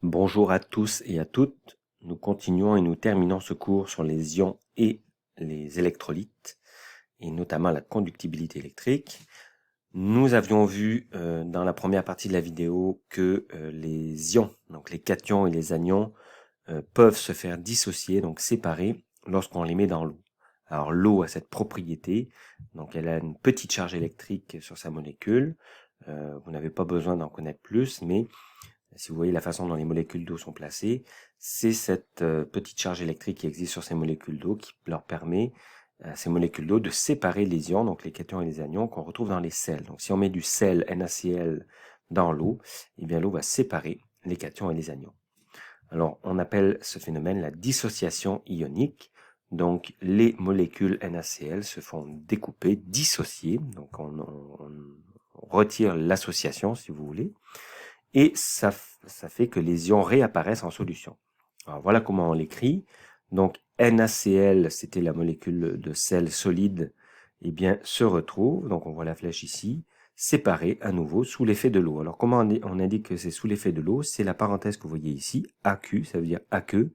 Bonjour à tous et à toutes. Nous continuons et nous terminons ce cours sur les ions et les électrolytes, et notamment la conductibilité électrique. Nous avions vu dans la première partie de la vidéo que les ions, donc les cations et les anions, peuvent se faire dissocier, donc séparer, lorsqu'on les met dans l'eau. Alors l'eau a cette propriété, donc elle a une petite charge électrique sur sa molécule. Vous n'avez pas besoin d'en connaître plus, mais si vous voyez la façon dont les molécules d'eau sont placées, c'est cette petite charge électrique qui existe sur ces molécules d'eau qui leur permet à ces molécules d'eau de séparer les ions, donc les cations et les anions qu'on retrouve dans les sels. Donc si on met du sel NaCl dans l'eau, eh bien l'eau va séparer les cations et les anions. Alors on appelle ce phénomène la dissociation ionique. Donc les molécules NaCl se font découper, dissocier, donc on retire l'association si vous voulez, et ça fait que les ions réapparaissent en solution. Alors voilà comment on l'écrit. Donc NaCl, c'était la molécule de sel solide, eh bien se retrouve, donc on voit la flèche ici, séparée à nouveau sous l'effet de l'eau. Alors comment on indique que c'est sous l'effet de l'eau? C'est la parenthèse que vous voyez ici, AQ, ça veut dire aqueux.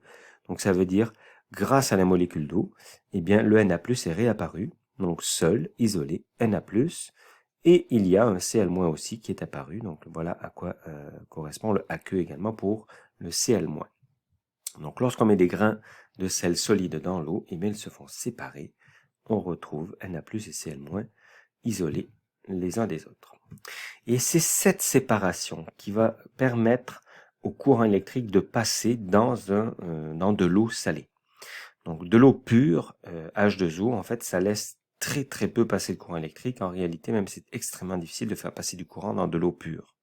Donc ça veut dire grâce à la molécule d'eau, eh bien le Na+ est réapparu, donc seul, isolé, Na+. Et il y a un Cl- aussi qui est apparu, donc voilà à quoi correspond le aqueux également pour le Cl-. Donc lorsqu'on met des grains de sel solide dans l'eau, eh bien ils se font séparer, on retrouve Na+ et Cl- isolés les uns des autres. Et c'est cette séparation qui va permettre au courant électrique de passer dans de l'eau salée. Donc de l'eau pure, H2O, en fait, ça laisse très peu passer le courant électrique. En réalité, même c'est extrêmement difficile de faire passer du courant dans de l'eau pure.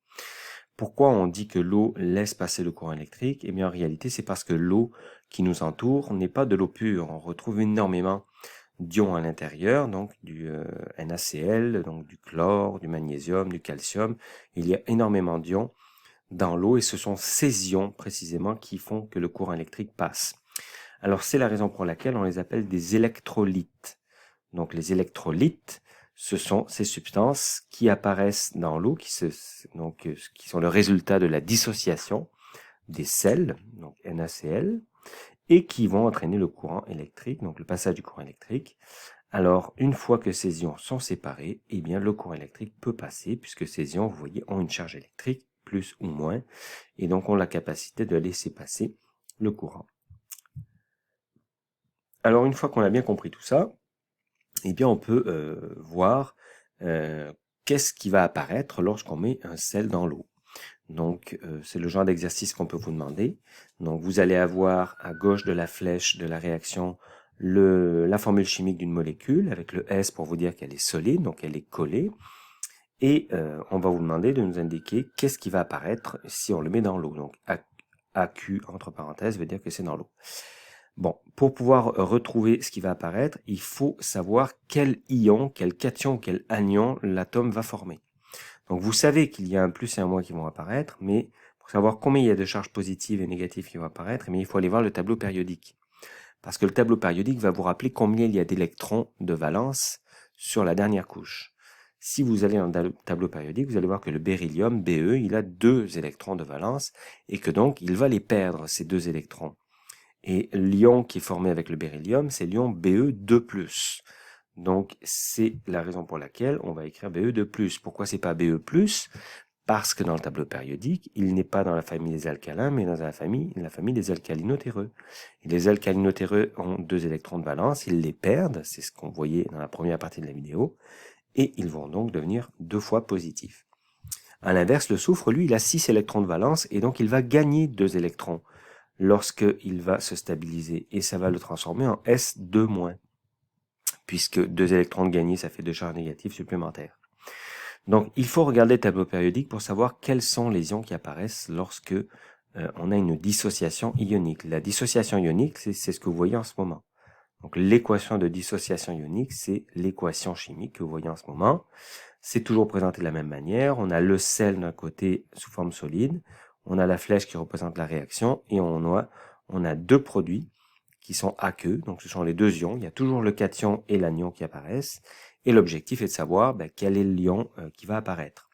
Pourquoi on dit que l'eau laisse passer le courant électrique? Eh bien en réalité, c'est parce que l'eau qui nous entoure n'est pas de l'eau pure. On retrouve énormément d'ions à l'intérieur, donc du NaCl, donc du chlore, du magnésium, du calcium. Il y a énormément d'ions dans l'eau et ce sont ces ions précisément qui font que le courant électrique passe. Alors c'est la raison pour laquelle on les appelle des électrolytes. Donc les électrolytes, ce sont ces substances qui apparaissent dans l'eau, qui sont le résultat de la dissociation des sels, donc NaCl, et qui vont entraîner le courant électrique, donc le passage du courant électrique. Alors, une fois que ces ions sont séparés, eh bien le courant électrique peut passer, puisque ces ions, vous voyez, ont une charge électrique, plus ou moins, et donc ont la capacité de laisser passer le courant. Alors, une fois qu'on a bien compris tout ça, eh bien, on peut voir qu'est-ce qui va apparaître lorsqu'on met un sel dans l'eau. Donc, c'est le genre d'exercice qu'on peut vous demander. Donc, vous allez avoir à gauche de la flèche de la réaction la formule chimique d'une molécule avec le S pour vous dire qu'elle est solide, donc elle est collée. Et on va vous demander de nous indiquer qu'est-ce qui va apparaître si on le met dans l'eau. Donc, AQ, entre parenthèses, veut dire que c'est dans l'eau. Bon, pour pouvoir retrouver ce qui va apparaître, il faut savoir quel ion, quel cation, quel anion l'atome va former. Donc vous savez qu'il y a un plus et un moins qui vont apparaître, mais pour savoir combien il y a de charges positives et négatives qui vont apparaître, il faut aller voir le tableau périodique. Parce que le tableau périodique va vous rappeler combien il y a d'électrons de valence sur la dernière couche. Si vous allez dans le tableau périodique, vous allez voir que le beryllium, Be, il a 2 électrons de valence, et que donc il va les perdre, ces 2 électrons. Et l'ion qui est formé avec le beryllium, c'est l'ion Be2+. Donc, c'est la raison pour laquelle on va écrire Be2+. Pourquoi c'est pas Be+? Parce que dans le tableau périodique, il n'est pas dans la famille des alcalins, mais dans la famille des alcalinotéreux. Et les alcalinotéreux ont 2 électrons de valence, ils les perdent, c'est ce qu'on voyait dans la première partie de la vidéo, et ils vont donc devenir 2 fois positifs. À l'inverse, le soufre, lui, il a 6 électrons de valence, et donc il va gagner 2 électrons lorsqu'il va se stabiliser, et ça va le transformer en S2-, puisque 2 électrons de gagnés, ça fait 2 charges négatives supplémentaires. Donc, il faut regarder le tableau périodique pour savoir quels sont les ions qui apparaissent lorsque on a une dissociation ionique. La dissociation ionique, c'est ce que vous voyez en ce moment. Donc, l'équation de dissociation ionique, c'est l'équation chimique que vous voyez en ce moment. C'est toujours présenté de la même manière. On a le sel d'un côté sous forme solide, on a la flèche qui représente la réaction, et on a 2 produits qui sont aqueux, donc ce sont les 2 ions. Il y a toujours le cation et l'anion qui apparaissent, et l'objectif est de savoir quel est l'ion qui va apparaître.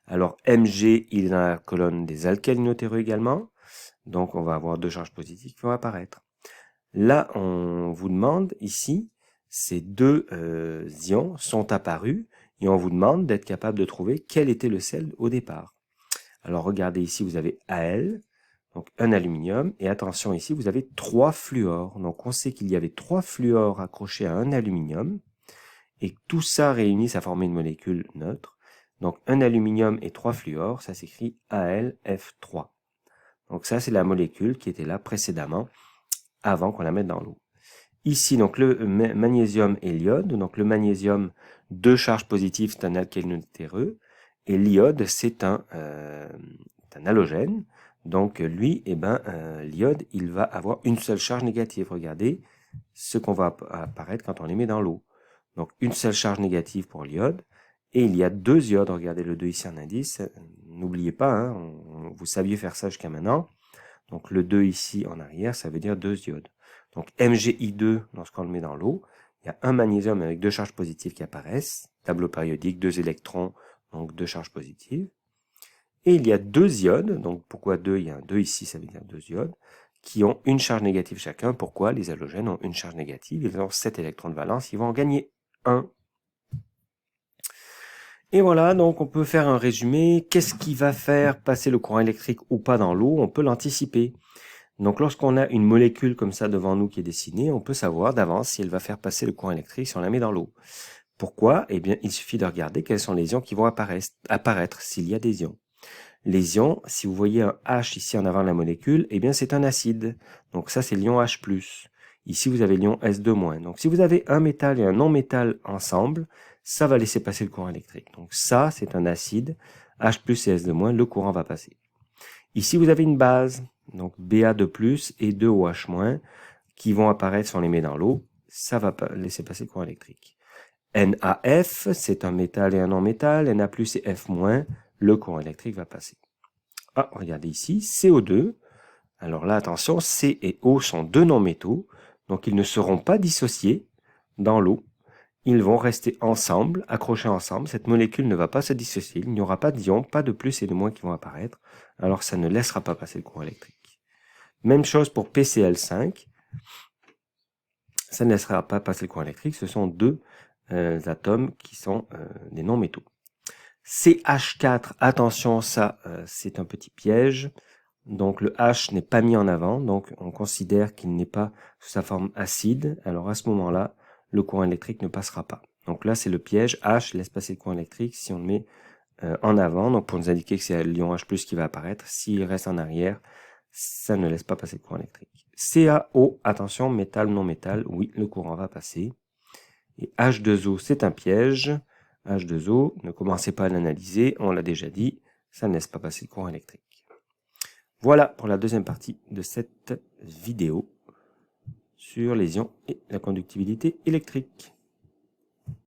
Alors Mg, il est dans la colonne des alcalinotéreux également, Donc on va avoir deux charges positives qui vont apparaître. Là, on vous demande ici, ces deux ions sont apparus et on vous demande d'être capable de trouver quel était le sel au départ. Alors regardez ici, vous avez Al, donc un aluminium, et attention ici, vous avez 3 fluors. Donc on sait qu'il y avait 3 fluors accrochés à un aluminium, et tout ça réuni, ça formait une molécule neutre. Donc un aluminium et 3 fluors, ça s'écrit AlF3. Donc ça, c'est la molécule qui était là précédemment, avant qu'on la mette dans l'eau. Ici, donc le magnésium et l'iode. Donc le magnésium, 2 charges positives, c'est un alkyle non terreux, et l'iode, c'est un halogène. Donc lui, l'iode, il va avoir une seule charge négative. Regardez ce qu'on va apparaître quand on les met dans l'eau. Donc une seule charge négative pour l'iode. Et il y a 2 iodes. Regardez le 2 ici en indice. N'oubliez pas, hein, vous saviez faire ça jusqu'à maintenant. Donc le 2 ici en arrière, ça veut dire 2 iodes. Donc MgI2, lorsqu'on le met dans l'eau, il y a un magnésium avec 2 charges positives qui apparaissent. Tableau périodique, 2 électrons, donc 2 charges positives. Et il y a 2 iodes, donc pourquoi 2? Il y a un 2 ici, ça veut dire 2 iodes, qui ont une charge négative chacun. Pourquoi? Les halogènes ont une charge négative, ils ont 7 électrons de valence, ils vont en gagner 1. Et voilà, donc on peut faire un résumé. Qu'est-ce qui va faire passer le courant électrique ou pas dans l'eau? On peut l'anticiper. Donc lorsqu'on a une molécule comme ça devant nous qui est dessinée, on peut savoir d'avance si elle va faire passer le courant électrique si on la met dans l'eau. Pourquoi? Eh bien, il suffit de regarder quels sont les ions qui vont apparaître s'il y a des ions. Les ions, si vous voyez un H ici en avant de la molécule, eh bien c'est un acide. Donc ça, c'est l'ion H+. Ici, vous avez l'ion S2-. Donc si vous avez un métal et un non-métal ensemble, ça va laisser passer le courant électrique. Donc ça, c'est un acide. H+ et S2-, le courant va passer. Ici, vous avez une base, donc Ba2+, et 2OH-, qui vont apparaître si on les met dans l'eau. Ça va laisser passer le courant électrique. NaF, c'est un métal et un non-métal. Na+ et F-, le courant électrique va passer. Ah, regardez ici, CO2. Alors là, attention, C et O sont 2 non-métaux, donc ils ne seront pas dissociés dans l'eau. Ils vont rester ensemble, accrochés ensemble. Cette molécule ne va pas se dissocier. Il n'y aura pas d'ions, pas de plus et de moins qui vont apparaître. Alors ça ne laissera pas passer le courant électrique. Même chose pour PCl5. Ça ne laissera pas passer le courant électrique. Ce sont 2 atomes qui sont des non-métaux. CH4, attention, ça c'est un petit piège. Donc le H n'est pas mis en avant, donc on considère qu'il n'est pas sous sa forme acide. Alors à ce moment-là, le courant électrique ne passera pas. Donc là c'est le piège, H laisse passer le courant électrique si on le met en avant, donc pour nous indiquer que c'est l'ion H+ qui va apparaître. S'il reste en arrière, ça ne laisse pas passer le courant électrique. CaO, attention, métal, non métal, oui, le courant va passer. Et H2O, c'est un piège. H2O, ne commencez pas à l'analyser, on l'a déjà dit, ça ne laisse pas passer le courant électrique. Voilà pour la deuxième partie de cette vidéo sur les ions et la conductibilité électrique.